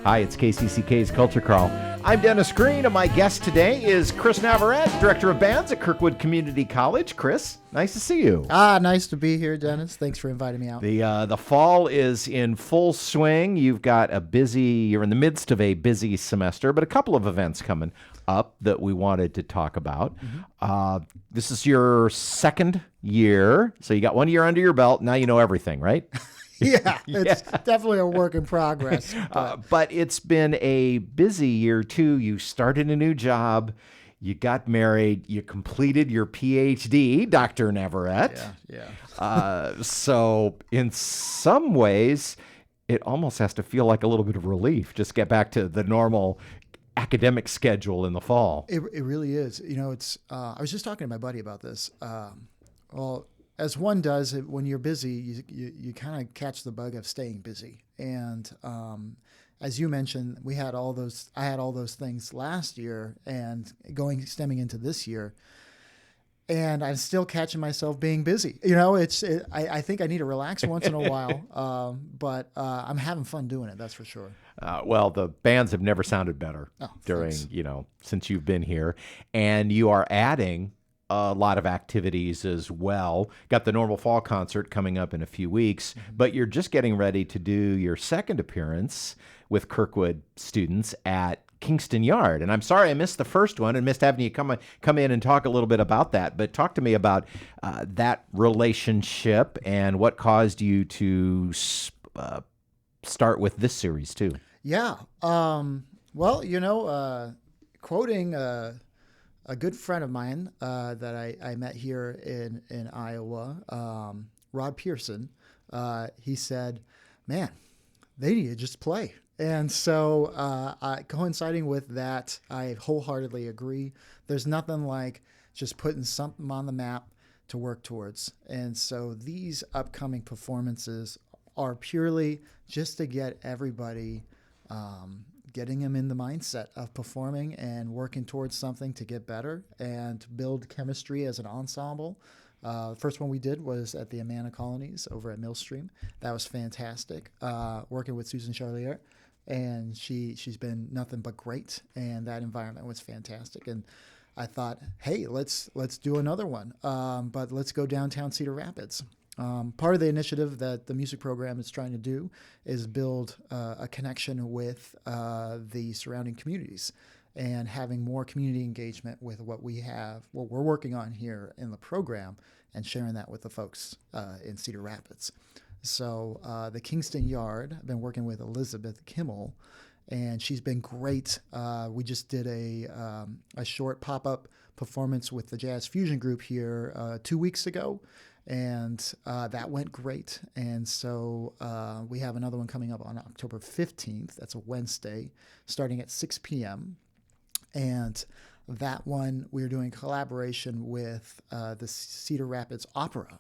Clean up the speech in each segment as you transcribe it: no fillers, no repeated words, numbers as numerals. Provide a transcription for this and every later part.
Hi, it's KCCK's Culture Crawl. I'm Dennis Green, and my guest today is Chris Navarette, Director of Bands at Kirkwood Community College. Chris, nice to see you. Nice to be here, Dennis. Thanks for inviting me out. The fall is in full swing. You're in the midst of a busy semester, but a couple of events coming up that we wanted to talk about. This is your second year, so you got 1 year under your belt. Now you know everything, right? Yeah, it's definitely a work in progress. But it's been a busy year, too. You started a new job. You got married. You completed your PhD, Dr. Navarette. Yeah. So in some ways, it almost has to feel like a little bit of relief. Just get back to the normal academic schedule in the fall. It really is. You know, it's. I was just talking to my buddy about this. As one does, when you're busy, you kind of catch the bug of staying busy. And as you mentioned, I had all those things last year and stemming into this year. And I'm still catching myself being busy. You know, I think I need to relax once in a while, but I'm having fun doing it. That's for sure. Well, the bands have never sounded better since you've been here, and you are adding a lot of activities as well. Got the normal fall concert coming up in a few weeks, but you're just getting ready to do your second appearance with Kirkwood students at Kingston Yard. And I'm sorry I missed the first one and missed having you come in and talk a little bit about that. But talk to me about that relationship and what caused you to start with this series too. Yeah. Well, quoting a good friend of mine that I met here in Iowa, Rod Pearson, he said, man, they need to just play. And so coinciding with that, I wholeheartedly agree. There's nothing like just putting something on the map to work towards. And so these upcoming performances are purely just to get everybody getting them in the mindset of performing and working towards something to get better and to build chemistry as an ensemble. The first one we did was at the Amana Colonies over at Millstream. That was fantastic. Working with Susan Charlier, and she's been nothing but great, and that environment was fantastic. And I thought, hey, let's do another one, but let's go downtown Cedar Rapids. Part of the initiative that the music program is trying to do is build a connection with the surrounding communities and having more community engagement with what we're working on here in the program and sharing that with the folks in Cedar Rapids. So the Kingston Yard, I've been working with Elizabeth Kimmel, and she's been great. We just did a short pop-up performance with the Jazz Fusion Group here 2 weeks ago. And that went great. And so we have another one coming up on October 15th. That's a Wednesday, starting at 6 p.m. And that one, we're doing collaboration with the Cedar Rapids Opera.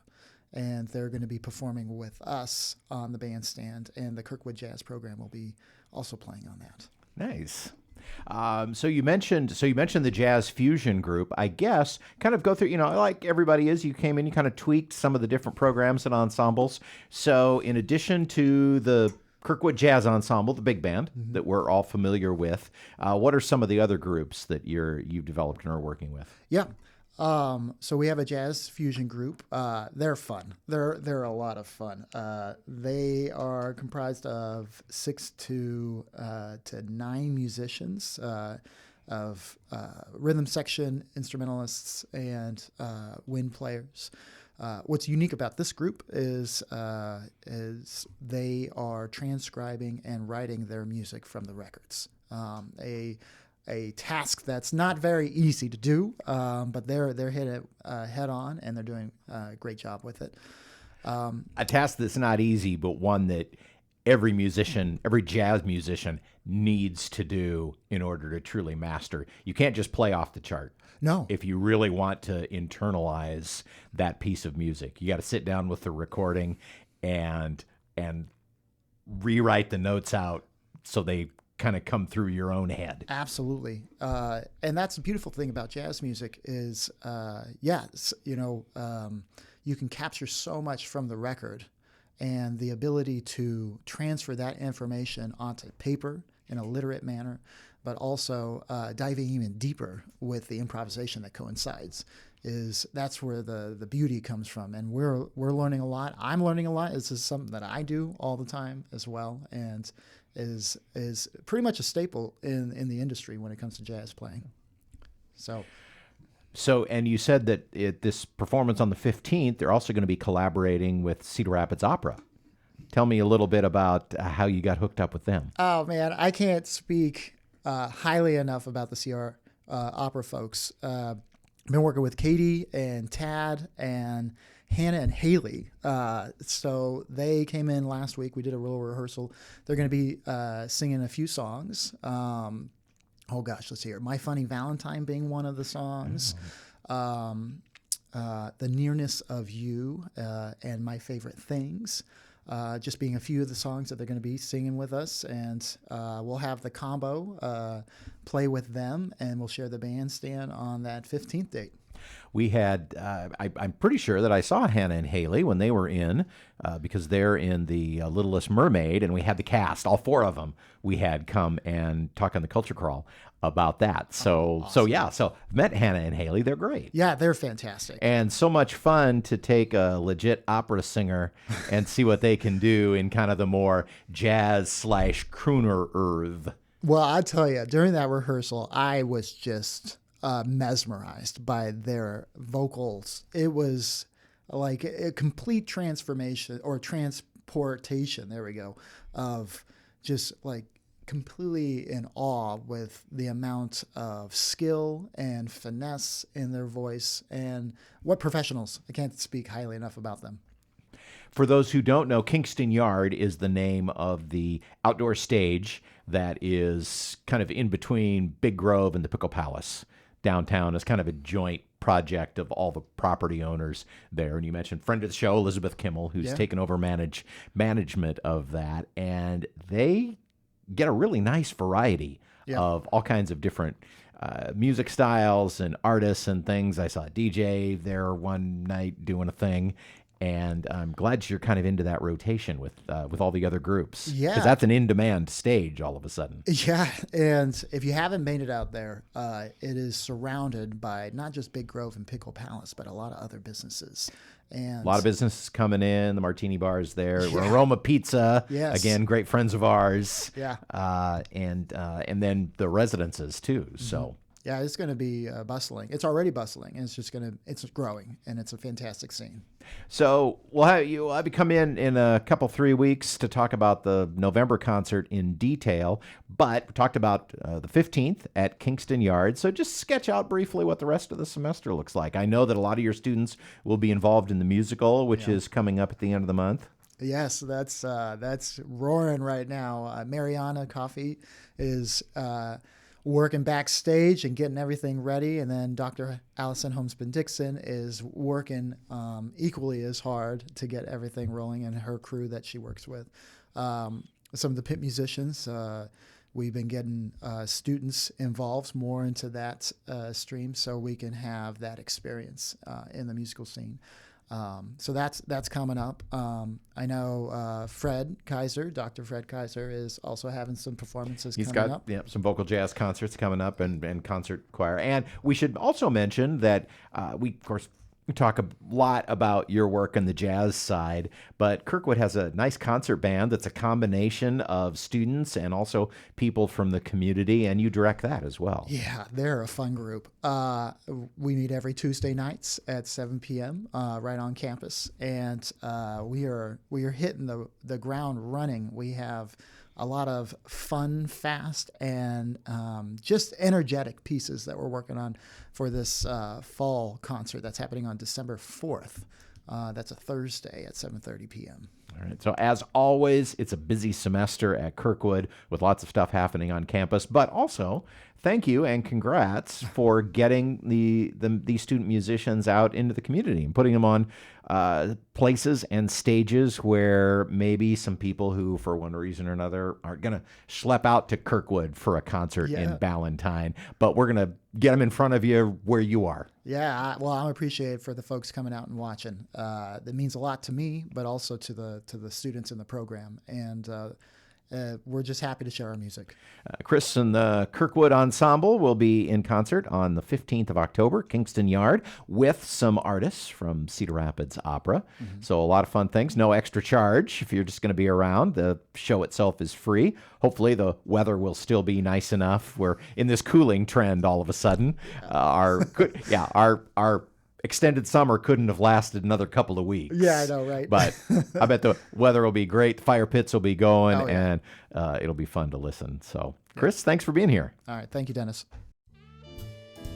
And they're going to be performing with us on the bandstand. And the Kirkwood Jazz program will be also playing on that. Nice. So you mentioned the Jazz Fusion Group. I guess kind of go through, like everybody is, you came in, you kind of tweaked some of the different programs and ensembles. So in addition to the Kirkwood Jazz Ensemble, the big band that we're all familiar with, what are some of the other groups that you've developed and are working with? Yeah. So we have a jazz fusion group. They're fun. They're a lot of fun. They are comprised of 6 to 9 musicians, of rhythm section, instrumentalists, and wind players. What's unique about this group is they are transcribing and writing their music from the records. A task that's not very easy to do, but they're hit it head on, and they're doing a great job with it. A task that's not easy, but one that every jazz musician needs to do in order to truly master. You can't just play off the chart. No. If you really want to internalize that piece of music, you got to sit down with the recording and rewrite the notes out so they kind of come through your own head. Absolutely. And that's the beautiful thing about jazz music is, you can capture so much from the record and the ability to transfer that information onto paper in a literate manner, but also diving even deeper with the improvisation that coincides. That's where the beauty comes from, and we're learning a lot. I'm learning a lot. This is something that I do all the time as well, and is pretty much a staple in the industry when it comes to jazz playing. So, and you said that this performance on the 15th, they're also going to be collaborating with Cedar Rapids Opera. Tell me a little bit about how you got hooked up with them. Oh man, I can't speak highly enough about the CR Opera folks. I've been working with Katie and Tad and Hannah and Haley. So they came in last week. We did a little rehearsal. They're going to be singing a few songs. Oh gosh, let's hear. My Funny Valentine being one of the songs. The Nearness of You and My Favorite Things. Just being a few of the songs that they're going to be singing with us. And we'll have the combo play with them, and we'll share the bandstand on that 15th date. We had, I'm pretty sure that I saw Hannah and Haley when they were in, because they're in the Littlest Mermaid, and we had the cast, all four of them, we had come and talk on the Culture Crawl about that. So, awesome. So I've met Hannah and Haley. They're great. Yeah, they're fantastic. And so much fun to take a legit opera singer and see what they can do in kind of the more jazz/crooner-earth. Well, I tell you, during that rehearsal, I was just mesmerized by their vocals. It was like a complete transformation or transportation, there we go, of just like completely in awe with the amount of skill and finesse in their voice, and what professionals. I can't speak highly enough about them. For those who don't know, Kingston Yard is the name of the outdoor stage that is kind of in between Big Grove and the Pickle Palace downtown. As kind of a joint project of all the property owners there. And you mentioned friend of the show, Elizabeth Kimmel, who's taken over management of that. And they get a really nice variety of all kinds of different music styles and artists and things. I saw a DJ there one night doing a thing. And I'm glad you're kind of into that rotation with all the other groups. Yeah. Because that's an in-demand stage all of a sudden. Yeah, and if you haven't made it out there, it is surrounded by not just Big Grove and Pickle Palace, but a lot of other businesses. And a lot of businesses coming in. The Martini Bar is there. Aroma Pizza, again, great friends of ours. Yeah. And then the residences too. So. Yeah, it's going to be bustling. It's already bustling, and it's growing, and it's a fantastic scene. So we'll have you come in a couple 3 weeks to talk about the November concert in detail. But we talked about the 15th at Kingston Yard. So just sketch out briefly what the rest of the semester looks like. I know that a lot of your students will be involved in the musical, which is coming up at the end of the month. Yes, that's roaring right now. Mariana Coffey is working backstage and getting everything ready, and then Dr. Allison Homespin-Dixon is working equally as hard to get everything rolling, and her crew that she works with. Some of the pit musicians, we've been getting students involved more into that stream so we can have that experience in the musical scene. So that's coming up. I know Fred Kaiser, Dr. Fred Kaiser, is also having some performances coming up. He's got some vocal jazz concerts coming up and concert choir. And we should also mention that we talk a lot about your work on the jazz side, but Kirkwood has a nice concert band that's a combination of students and also people from the community, and you direct that as well. Yeah, they're a fun group. We meet every Tuesday nights at 7 p.m. Right on campus, and we are hitting the ground running. We have a lot of fun, fast, and just energetic pieces that we're working on for this fall concert that's happening on December 4th. That's a Thursday at 7:30 p.m. All right. So as always, it's a busy semester at Kirkwood with lots of stuff happening on campus, but also thank you and congrats for getting these student musicians out into the community and putting them on places and stages where maybe some people who, for one reason or another, aren't going to schlep out to Kirkwood for a concert in Ballantyne, but we're going to get them in front of you where you are. Yeah, well, I'm appreciated for the folks coming out and watching. That means a lot to me, but also to the the students in the program, and we're just happy to share our music. Chris and the Kirkwood Ensemble will be in concert on the 15th of October, Kingston Yard, with some artists from Cedar Rapids Opera. So a lot of fun things. No extra charge if you're just going to be around. The show itself is free. Hopefully the weather will still be nice enough. We're in this cooling trend all of a sudden. Our extended summer couldn't have lasted another couple of weeks. Yeah, I know, right? But I bet the weather will be great. The fire pits will be going, and it'll be fun to listen. So, Chris, thanks for being here. All right. Thank you, Dennis.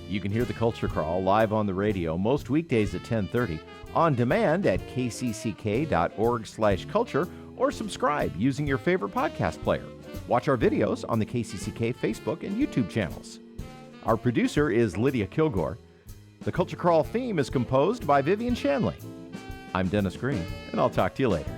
You can hear the Culture Crawl live on the radio most weekdays at 10:30, on demand at kcck.org/culture, or subscribe using your favorite podcast player. Watch our videos on the KCCK Facebook and YouTube channels. Our producer is Lydia Kilgore. The Culture Crawl theme is composed by Vivian Shanley. I'm Dennis Green, and I'll talk to you later.